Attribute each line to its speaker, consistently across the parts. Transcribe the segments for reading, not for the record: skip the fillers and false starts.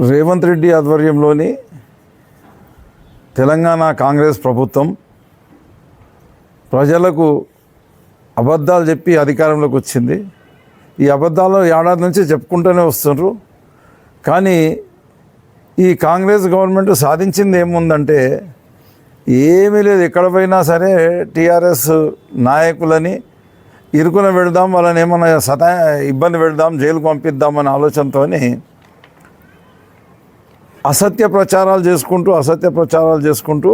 Speaker 1: రేవంత్ రెడ్డి ఆధ్వర్యంలోని తెలంగాణ కాంగ్రెస్ ప్రభుత్వం ప్రజలకు అబద్ధాలు చెప్పి అధికారంలోకి వచ్చింది. ఈ అబద్ధాలు ఏడాది నుంచి చెప్పుకుంటూనే వస్తున్నారు. కానీ ఈ కాంగ్రెస్ గవర్నమెంట్ సాధించింది ఏముందంటే ఏమీ లేదు. ఎక్కడ పోయినా సరే టీఆర్ఎస్ నాయకులని ఇరుకున పెడదాం, వాళ్ళని ఏమన్నా ఇబ్బంది పెడదాం, జైలుకు పంపిద్దామనే ఆలోచనతో అసత్య ప్రచారాలు చేసుకుంటూ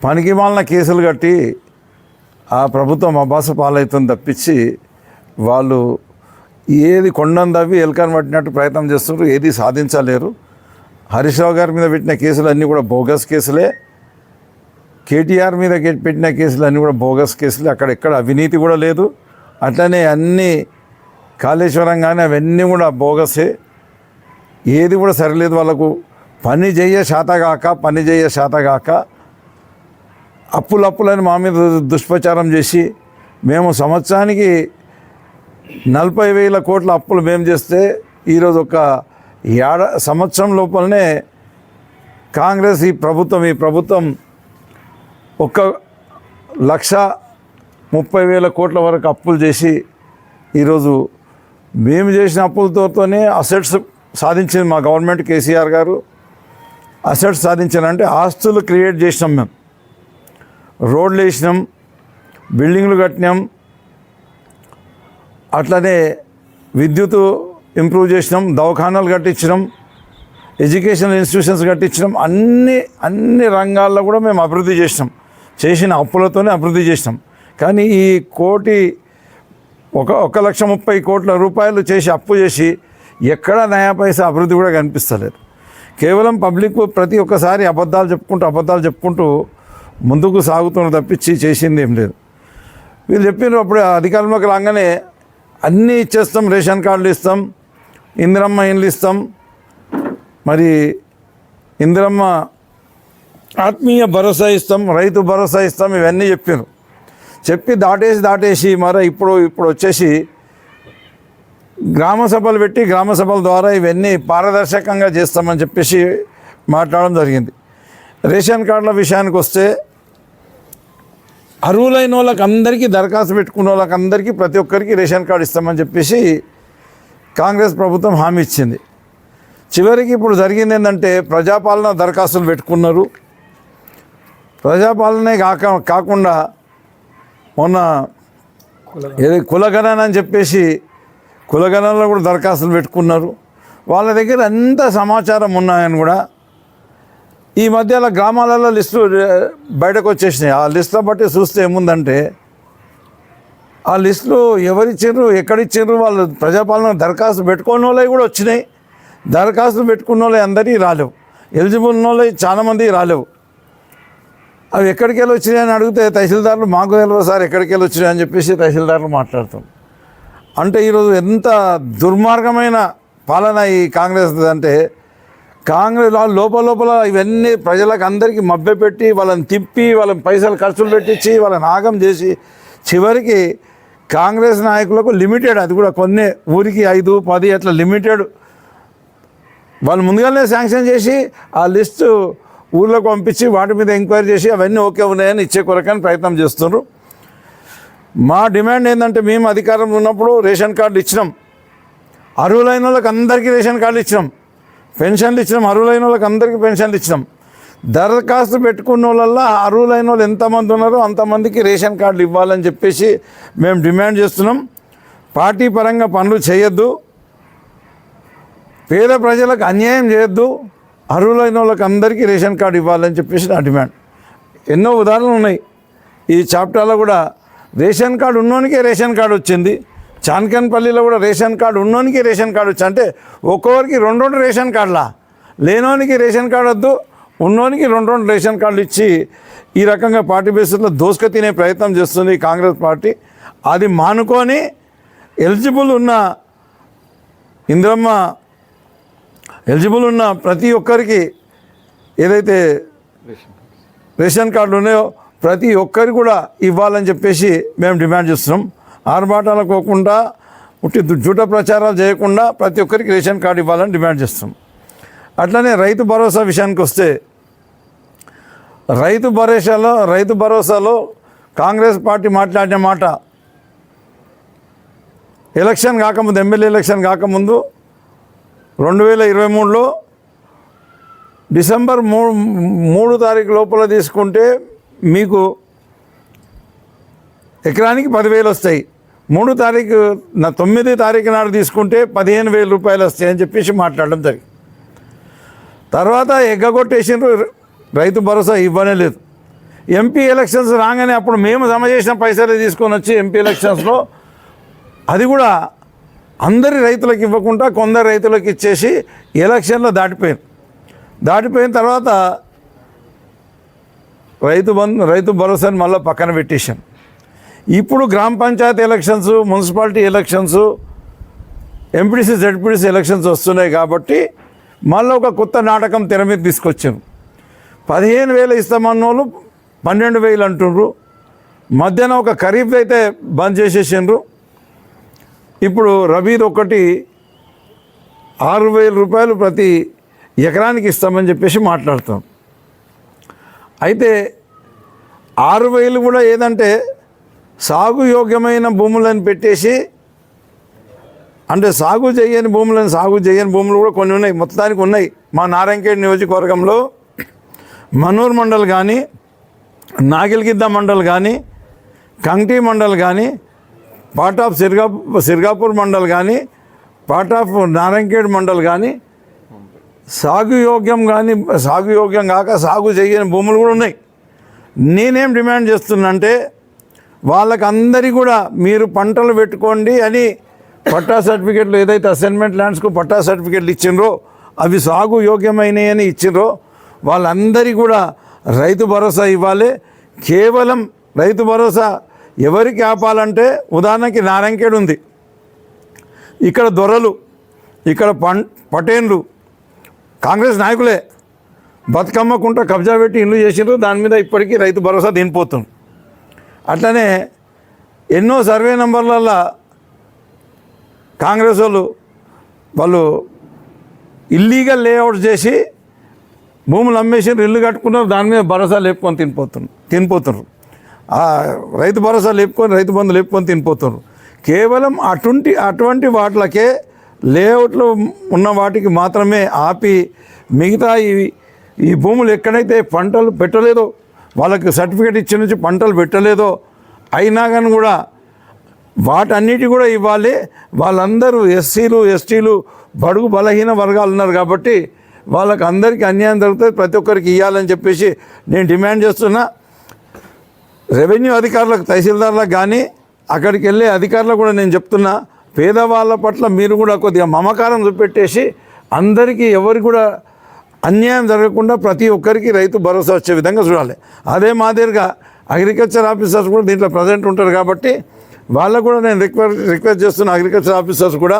Speaker 1: పనికిమాలిన కేసులు కట్టి ఆ ప్రభుత్వం అబాస పాలవుతుంది తప్పించి వాళ్ళు ఏది కొండను తవ్వి ఎలుకను పట్టినట్టు ప్రయత్నం చేస్తున్నారు. ఏది సాధించలేరు. హరీష్ రావు గారి మీద పెట్టిన కేసులు అన్నీ కూడా బోగస్ కేసులే. కేటీఆర్ మీద పెట్టిన కేసులు అన్నీ కూడా బోగస్ కేసులే. అక్కడెక్కడ అవినీతి కూడా లేదు. అట్లనే అన్నీ కాళేశ్వరం కానీ అవన్నీ కూడా బోగసే. ఏది కూడా సరిలేదు. వాళ్ళకు పని చేయ శాతగాక అప్పులని మా మీద దుష్ప్రచారం చేసి మేము సంవత్సరానికి 40,000 కోట్ల అప్పులు మేము చేస్తే ఈరోజు ఒక సంవత్సరం లోపలనే కాంగ్రెస్ ఈ ప్రభుత్వం 1,30,000 కోట్ల వరకు అప్పులు చేసి ఈరోజు మేము చేసిన అప్పులతోనే అసెట్స్ సాధించింది మా గవర్నమెంట్. కేసీఆర్ గారు అసెట్స్ సాధించారంటే ఆస్తులు క్రియేట్ చేసినాం, మేము రోడ్లు వేసినాం, బిల్డింగ్లు కట్టినాం, అట్లనే విద్యుత్ ఇంప్రూవ్ చేసినాం, దవాఖానాలు కట్టించినాం, ఎడ్యుకేషనల్ ఇన్స్టిట్యూషన్స్ కట్టించినాం. అన్ని రంగాల్లో కూడా మేము అభివృద్ధి చేసిన అప్పులతోనే అభివృద్ధి చేసినాం. కానీ ఈ 1,30,000 కోట్ల రూపాయలు చేసి అప్పు చేసి ఎక్కడ నయా పైసా అభివృద్ధి కూడా కనిపిస్తలేదు. కేవలం పబ్లిక్ ప్రతి ఒక్కసారి అబద్ధాలు చెప్పుకుంటూ ముందుకు సాగుతున్న తప్పించి చేసింది ఏం లేదు. వీళ్ళు చెప్పిన అప్పుడు అధికారంలోకి రాగానే అన్నీ ఇచ్చేస్తాం, రేషన్ కార్డులు ఇస్తాం, ఇందిరమ్మ ఇండ్లు ఇస్తాం, మరి ఇందిరమ్మ ఆత్మీయ భరోసా ఇస్తాం, రైతు భరోసా ఇస్తాం, ఇవన్నీ చెప్పి దాటేసి మరి ఇప్పుడు వచ్చేసి గ్రామ సభలు పెట్టి గ్రామ సభల ద్వారా ఇవన్నీ పారదర్శకంగా చేస్తామని చెప్పేసి మాట్లాడడం జరిగింది. రేషన్ కార్డుల విషయానికి వస్తే అర్హులైన వాళ్ళకి అందరికీ దరఖాస్తు పెట్టుకున్న వాళ్ళకి అందరికీ ప్రతి ఒక్కరికి రేషన్ కార్డు ఇస్తామని చెప్పేసి కాంగ్రెస్ ప్రభుత్వం హామీ ఇచ్చింది. చివరికి ఇప్పుడు జరిగింది ఏంటంటే ప్రజాపాలన దరఖాస్తులు పెట్టుకున్నారు. ప్రజాపాలనే కాకుండా మొన్న కులగణన అని చెప్పేసి కులగణనలో కూడా దరఖాస్తులు పెట్టుకున్నారు. వాళ్ళ దగ్గర ఎంత సమాచారం ఉన్నాయని కూడా ఈ మధ్యలో గ్రామాలలో లిస్టులు బయటకు వచ్చేసినాయి. ఆ లిస్టుల బట్టి చూస్తే ఏముందంటే ఆ లిస్టులు ఎవరిచ్చారు, ఎక్కడిచ్చారు, వాళ్ళు ప్రజాపాలన దరఖాస్తు పెట్టుకున్న వాళ్ళవి కూడా వచ్చినాయి. దరఖాస్తులు పెట్టుకున్న వాళ్ళు అందరికీ రాలేవు, ఎలిజిబుల్ ఉన్న వాళ్ళు చాలామంది రాలేవు. అవి ఎక్కడికి వెళ్ళి వచ్చినాయని అడిగితే తహసీల్దారులు మాకు తెలియదు సార్ ఎక్కడికి వెళ్ళి వచ్చినాయని చెప్పేసి తహసీల్దారులు మాట్లాడతాం. అంటే ఈరోజు ఎంత దుర్మార్గమైన పాలన ఈ కాంగ్రెస్ అంటే కాంగ్రెస్ లోపల ఇవన్నీ ప్రజలకు అందరికీ మభ్యపెట్టి వాళ్ళని తిప్పి వాళ్ళని పైసలు ఖర్చులు పెట్టించి వాళ్ళని ఆగం చేసి చివరికి కాంగ్రెస్ నాయకులకు లిమిటెడ్, అది కూడా కొన్ని ఊరికి 5, 10 అట్లా లిమిటెడ్ వాళ్ళు ముందుగానే శాంక్షన్ చేసి ఆ లిస్టు ఊళ్ళోకి పంపించి వాటి మీద ఎంక్వైరీ చేసి అవన్నీ ఓకే ఉన్నాయని ఇచ్చే కొరకని ప్రయత్నం చేస్తున్నారు. మా డిమాండ్ ఏంటంటే మేము అధికారంలో ఉన్నప్పుడు రేషన్ కార్డులు ఇచ్చినాం, అర్హులైన వాళ్ళకి అందరికీ రేషన్ కార్డులు ఇచ్చినాం, పెన్షన్లు ఇచ్చినాం, అర్హులైన వాళ్ళకి అందరికీ పెన్షన్లు ఇచ్చినాం. దరఖాస్తు పెట్టుకున్న వాళ్ళ అర్హులైన వాళ్ళు ఎంతమంది ఉన్నారో అంతమందికి రేషన్ కార్డులు ఇవ్వాలని చెప్పేసి మేము డిమాండ్ చేస్తున్నాం. పార్టీ పరంగా పనులు చేయొద్దు, పేద ప్రజలకు అన్యాయం చేయొద్దు, అర్హులైన వాళ్ళకి అందరికీ రేషన్ కార్డు ఇవ్వాలని చెప్పేసి నా డిమాండ్. ఎన్నో ఉదాహరణలు ఉన్నాయి. ఈ చాప్టర్లో కూడా రేషన్ కార్డు ఉన్నోనికే రేషన్ కార్డు వచ్చింది. చాన్కన్పల్లిలో కూడా రేషన్ కార్డు ఉన్నోనికి రేషన్ కార్డు వచ్చి అంటే ఒక్కొక్కరికి 2 రేషన్ కార్డులా, లేనోనికి రేషన్ కార్డు వద్దు, ఉన్నోనికి 2 రేషన్ కార్డులు ఇచ్చి ఈ రకంగా పార్టీ బేసిస్లో దోసుక తినే ప్రయత్నం చేస్తుంది కాంగ్రెస్ పార్టీ. అది మానుకొని ఎలిజిబుల్ ఉన్న ప్రతి ఒక్కరికి ఏదైతే రేషన్ కార్డులు ఉన్నాయో ప్రతి ఒక్కరికి కూడా ఇవ్వాలని చెప్పేసి మేము డిమాండ్ చేస్తున్నాం. ఆర్భాటాలు పోకుండా ఉట్టి జూట ప్రచారాలు చేయకుండా ప్రతి ఒక్కరికి రేషన్ కార్డు ఇవ్వాలని డిమాండ్ చేస్తాం. అట్లనే రైతు భరోసా విషయానికి వస్తే రైతు భరోసాలో కాంగ్రెస్ పార్టీ మాట్లాడిన మాట ఎలక్షన్ కాకముందు, ఎమ్మెల్యే ఎలక్షన్ కాకముందు 2023లో డిసెంబర్ 3 తారీఖు లోపల తీసుకుంటే మీకు ఎకరానికి 10,000 వస్తాయి. 9 తారీఖు నాడు తీసుకుంటే 15,000 రూపాయలు వస్తాయని చెప్పేసి మాట్లాడడం జరిగింది. తర్వాత ఎగ్గగొట్టేసిండ్రు, రైతు భరోసా ఇవ్వనే లేదు. ఎంపీ ఎలక్షన్స్ రాగానే అప్పుడు మేము జమ చేసిన పైసలు తీసుకొని వచ్చి ఎంపీ ఎలక్షన్స్లో అది కూడా అందరి రైతులకు ఇవ్వకుండా కొందరు రైతులకు ఇచ్చేసి ఎలక్షన్లో దాటిపోయిన తర్వాత రైతు భరోసాని మళ్ళీ పక్కన పెట్టేశాం. ఇప్పుడు గ్రామ పంచాయతీ elections, municipality elections, MPDC ZPDC elections వస్తున్నాయి కాబట్టి మళ్ళీ ఒక కొత్త నాటకం తెర మీద తీసుకొచ్చారు. 15,000 ఇస్తామన్నోళ్ళు 12,000 అంటుండ్రు. మధ్యాహ్నం ఒక ఖరీఫ్ అయితే బంద్ చేసేసిండ్రు. ఇప్పుడు రబీది ఒకటి 6,000 రూపాయలు ప్రతి ఎకరానికి ఇస్తామని చెప్పేసి మాట్లాడతాం. అయితే 6,000 కూడా ఏదంటే సాగు యోగ్యమైన భూములను పెట్టేసి, అంటే సాగు చేయని భూములు కూడా కొన్ని ఉన్నాయి, మొత్తానికి ఉన్నాయి. మా నారాయణఖేడ్ నియోజకవర్గంలో మనూర్ మండల్ కానీ, నాగిల్గిద్ద మండల్ కానీ, కంగ్టీ మండల్ కానీ, పార్ట్ ఆఫ్ సిర్గాపూర్ మండల్ కానీ, పార్ట్ ఆఫ్ నారాయణఖేడ్ మండల్ కానీ సాగు యోగ్యం కాక సాగు చేయని భూములు కూడా ఉన్నాయి. నేనేం డిమాండ్ చేస్తున్నంటే వాళ్ళకందరికీ కూడా మీరు పంటలు పెట్టుకోండి అని పట్టా సర్టిఫికెట్లు, ఏదైతే అసైన్మెంట్ ల్యాండ్స్కు పట్టా సర్టిఫికెట్లు ఇచ్చిండ్రో అవి సాగు యోగ్యమైనవి అని ఇచ్చిండ్రో వాళ్ళందరికీ కూడా రైతు భరోసా ఇవ్వాలి. కేవలం రైతు భరోసా ఎవరికి ఆపాలంటే, ఉదాహరణకి నారాయణఖేడ్ ఉంది, ఇక్కడ దొరలు, ఇక్కడ పటేన్లు కాంగ్రెస్ నాయకులే బతుకమ్మకుంట కబ్జా పెట్టి ఇల్లు చేసిండ్రు. దాని మీద ఇప్పటికీ రైతు భరోసా దినిపోతుంది. అట్లనే ఎన్నో సర్వే నంబర్లలో కాంగ్రెస్ వాళ్ళు ఇల్లీగల్ లేఅవుట్ చేసి భూములు అమ్మేసిండ్రు, ఇల్లు కట్టుకున్నారు, దాని మీద భరోసా లేపుకొని తినిపోతున్నారు. రైతు భరోసా లేపుకొని, రైతు బంధు లేపుకొని తినిపోతున్నారు. కేవలం అటువంటి వాటిలకే, లేఅవుట్లు ఉన్న వాటికి మాత్రమే ఆపి మిగతా ఈ భూములు ఎక్కడైతే పంటలు పెట్టలేదో, వాళ్ళకి సర్టిఫికేట్ ఇచ్చిన నుంచి పంటలు పెట్టలేదో అయినా కానీ కూడా వాటన్నిటి కూడా ఇవ్వాలి. వాళ్ళందరూ ఎస్సీలు, ఎస్టీలు, బడుగు బలహీన వర్గాలు ఉన్నారు కాబట్టి వాళ్ళకి అందరికీ అన్యాయం జరుగుతుంది, ప్రతి ఒక్కరికి ఇవ్వాలని చెప్పేసి నేను డిమాండ్ చేస్తున్నా. రెవెన్యూ అధికారులకు, తహసీల్దార్లకు కానీ అక్కడికి వెళ్ళే అధికారులకు కూడా నేను చెప్తున్నా, పేదవాళ్ళ పట్ల మీరు కూడా కొద్దిగా మమకారం చూపెట్టేసి అందరికీ ఎవరికి కూడా అన్యాయం జరగకుండా ప్రతి ఒక్కరికి రైతు భరోసా వచ్చే విధంగా చూడాలి. అదే మాదిరిగా అగ్రికల్చర్ ఆఫీసర్స్ కూడా దీంట్లో ప్రజెంట్ ఉంటారు కాబట్టి వాళ్ళకు కూడా నేను రిక్వెస్ట్ చేస్తున్న, అగ్రికల్చర్ ఆఫీసర్స్ కూడా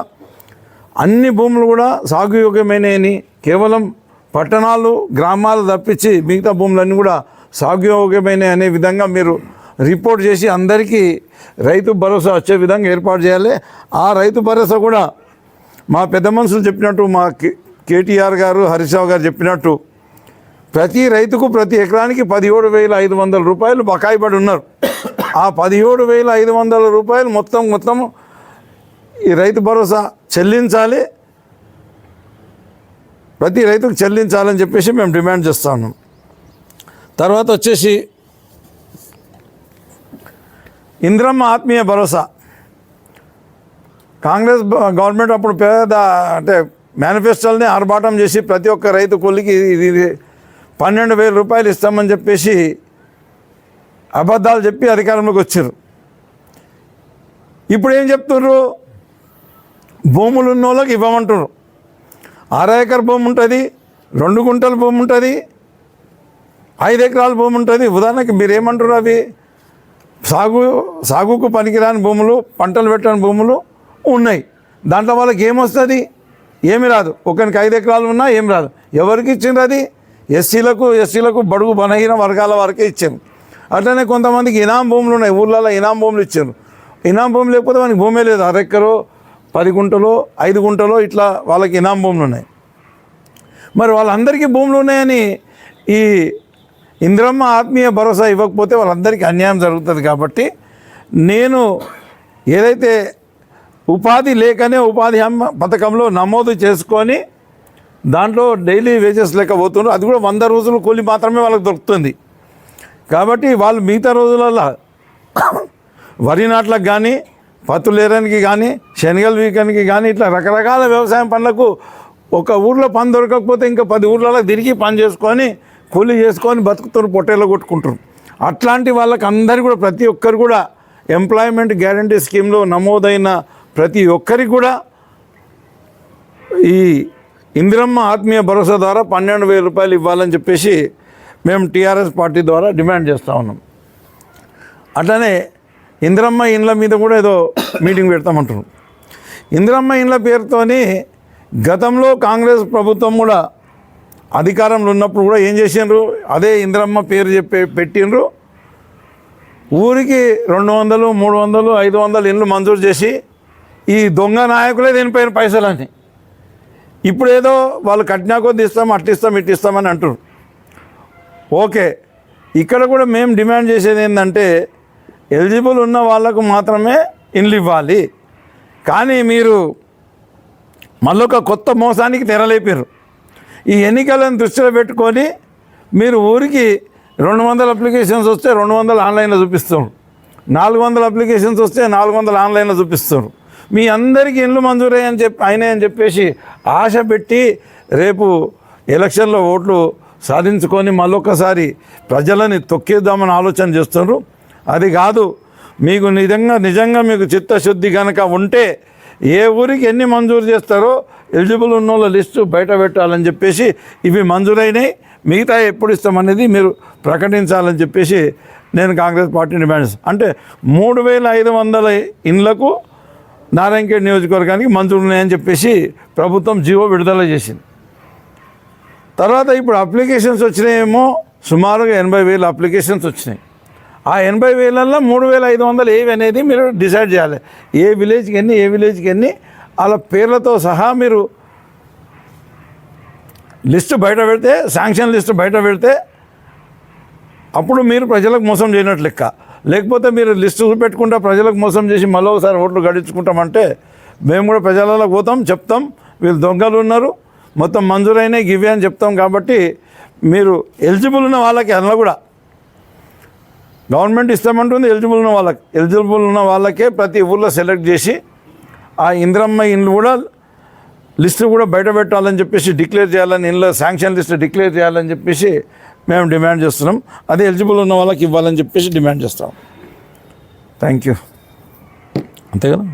Speaker 1: అన్ని భూములు కూడా సాగుయోగ్యమైనవి, కేవలం పట్టణాలు, గ్రామాలు తప్పించి మిగతా భూములన్నీ కూడా సాగుయోగ్యమైన అనే విధంగా మీరు రిపోర్ట్ చేసి అందరికీ రైతు భరోసా వచ్చే విధంగా ఏర్పాటు చేయాలి. ఆ రైతు భరోసా కూడా మా పెద్ద మనుషులు చెప్పినట్టు, మా కేటీఆర్ గారు, హరీష్ రావు గారు చెప్పినట్టు ప్రతి రైతుకు ప్రతి ఎకరానికి 17,500 రూపాయలు బకాయి పడి ఉన్నారు. ఆ 17,500 రూపాయలు మొత్తం ఈ రైతు భరోసా చెల్లించాలి, ప్రతి రైతుకు చెల్లించాలని చెప్పేసి మేము డిమాండ్ చేస్తా ఉన్నాం. తర్వాత వచ్చేసి ఇందిరమ్మ ఆత్మీయ భరోసా. కాంగ్రెస్ గవర్నమెంట్ అప్పుడు అంటే మేనిఫెస్టోల్ని ఆర్భాటం చేసి ప్రతి ఒక్క రైతు కూలికి 12,000 రూపాయలు ఇస్తామని చెప్పేసి అబద్ధాలు చెప్పి అధికారంలోకి వచ్చారు. ఇప్పుడు ఏం చెప్తున్నారు? భూములు ఉన్న వాళ్ళకి ఇవ్వమంటున్నారు. 6 ఎకర్ భూమి ఉంటుంది, 2 గుంటల భూమి ఉంటుంది, 5 ఎకరాల భూమి ఉంటుంది. ఉదాహరణకి మీరు ఏమంటారు? అవి సాగుకు పనికిరాని భూములు, పంటలు పెట్టని భూములు ఉన్నాయి. దాంట్లో వాళ్ళకి ఏమొస్తుంది? ఏమి రాదు. ఒకరికి 5 ఎకరాలు ఉన్నా ఏం రాదు. ఎవరికి ఇచ్చిండ్రు? అది ఎస్సీలకు బడుగు బలహీన వర్గాల వరకే ఇచ్చారు. అట్లనే కొంతమందికి ఇనాం భూములు ఉన్నాయి, ఊళ్ళలో ఇనాం భూములు ఇచ్చారు. ఇనాం భూమి లేకపోతే మనకి భూమే లేదు. 6 ఎకరో 10 గుంటలో 5 గుంటలో ఇట్లా వాళ్ళకి ఇనాం భూములు ఉన్నాయి. మరి వాళ్ళందరికీ భూములు ఉన్నాయని ఈ ఇందిరమ్మ ఆత్మీయ భరోసా ఇవ్వకపోతే వాళ్ళందరికీ అన్యాయం జరుగుతుంది. కాబట్టి నేను ఏదైతే ఉపాధి లేకనే ఉపాధి హామీ పథకంలో నమోదు చేసుకొని దాంట్లో డైలీ వేజెస్ లెక్క పోతున్నారు, అది కూడా 100 రోజులు కూలి మాత్రమే వాళ్ళకి దొరుకుతుంది. కాబట్టి వాళ్ళు మిగతా రోజులలో వరి నాట్లకు కానీ, పత్తులు ఏరడానికి కానీ, శనగలు వీకానికి కానీ ఇట్లా రకరకాల వ్యవసాయం పనులకు ఒక ఊర్లో పని దొరకకపోతే ఇంకా 10 ఊర్లలో తిరిగి పని చేసుకొని కూలీ చేసుకొని బతుకుతారు, పొట్టేలో కొట్టుకుంటారు. అట్లాంటి వాళ్ళకి అందరికీ కూడా ప్రతి ఒక్కరు కూడా ఎంప్లాయ్మెంట్ గ్యారంటీ స్కీమ్లో నమోదైన ప్రతి ఒక్కరికి కూడా ఈ ఇందిరమ్మ ఆత్మీయ భరోసా ద్వారా 12,000 రూపాయలు ఇవ్వాలని చెప్పేసి మేము టీఆర్ఎస్ పార్టీ ద్వారా డిమాండ్ చేస్తూ ఉన్నాం. అట్లనే ఇందిరమ్మ ఇండ్ల మీద కూడా ఏదో మీటింగ్ పెడతామంటున్నాం. ఇందిరమ్మ ఇండ్ల పేరుతోని గతంలో కాంగ్రెస్ ప్రభుత్వం కూడా అధికారంలో ఉన్నప్పుడు కూడా ఏం చేసిండ్రు, అదే ఇందిరమ్మ పేరు పెట్టిండ్రు. ఊరికి 200, 300, 500 ఇండ్లు మంజూరు చేసి ఈ దొంగ నాయకులే దీనిపైన పైసలని ఇప్పుడు ఏదో వాళ్ళు కట్నా కొద్ది ఇస్తాం, అట్టిస్తాం, ఇట్టిస్తామని అంటారు. ఓకే, ఇక్కడ కూడా మేము డిమాండ్ చేసేది ఏంటంటే ఎలిజిబుల్ ఉన్న వాళ్ళకు మాత్రమే ఇండ్లు ఇవ్వాలి. కానీ మీరు మళ్ళొక కొత్త మోసానికి తెరలేపారు. ఈ ఎన్నికలను దృష్టిలో పెట్టుకొని మీరు ఊరికి 200 అప్లికేషన్స్ వస్తే 200 ఆన్లైన్లో చూపిస్తారు, 400 అప్లికేషన్స్ వస్తే 400 ఆన్లైన్లో చూపిస్తారు. మీ అందరికీ ఇండ్లు అయినాయని చెప్పేసి ఆశ పెట్టి రేపు ఎలక్షన్లో ఓట్లు సాధించుకొని మళ్ళొక్కసారి ప్రజలని తొక్కేద్దామని ఆలోచన చేస్తున్నారు. అది కాదు, మీకు నిజంగా మీకు చిత్తశుద్ధి కనుక ఉంటే ఏ ఊరికి ఎన్ని మంజూరు చేస్తారో ఎలిజిబుల్ ఉన్న వాళ్ళ లిస్టు బయట పెట్టాలని చెప్పేసి, ఇవి మంజూరైనాయి మిగతా ఎప్పుడు ఇస్తామనేది మీరు ప్రకటించాలని చెప్పేసి నేను కాంగ్రెస్ పార్టీ డిమాండ్ చేస్తాను. అంటే 3,500 ఇండ్లకు నారాయణఖేడ్ నియోజకవర్గానికి మంజూరు ఉన్నాయని చెప్పేసి ప్రభుత్వం జీవో విడుదల చేసింది. తర్వాత ఇప్పుడు అప్లికేషన్స్ వచ్చినాయేమో సుమారుగా 80,000 అప్లికేషన్స్ వచ్చినాయి. ఆ 80,000ల్లో 3,500 ఏవి అనేది మీరు డిసైడ్ చేయాలి. ఏ విలేజ్కి ఎన్ని అలా పేర్లతో సహా మీరు లిస్టు బయట పెడితే, శాంక్షన్ లిస్టు బయట పెడితే అప్పుడు మీరు ప్రజలకు మోసం చేయనట్లు లెక్క. లేకపోతే మీరు లిస్టు పెట్టుకుంటా ప్రజలకు మోసం చేసి మళ్ళీ ఒకసారి ఓట్లు గడించుకుంటామంటే మేము కూడా ప్రజలకు పోతాం, చెప్తాం వీళ్ళు దొంగలు ఉన్నారు, మొత్తం మంజూరైనాయి గివ్వే అని చెప్తాం. కాబట్టి మీరు ఎలిజిబుల్ ఉన్న వాళ్ళకి అందులో కూడా గవర్నమెంట్ ఇస్తామంటుంది, ఎలిజిబుల్ ఉన్న వాళ్ళకే ప్రతి ఊళ్ళో సెలెక్ట్ చేసి ఆ ఇందిరమ్మ ఇండ్లు కూడా లిస్టు కూడా బయట పెట్టాలని చెప్పేసి డిక్లేర్ చేయాలని, ఇండ్ల శాంక్షన్ లిస్ట్ డిక్లేర్ చేయాలని చెప్పేసి మేము డిమాండ్ చేస్తున్నాం. అదే ఎలిజిబుల్ ఉన్న వాళ్ళకి ఇవ్వాలని చెప్పేసి డిమాండ్ చేస్తాం. Thank you. అంతే కదా.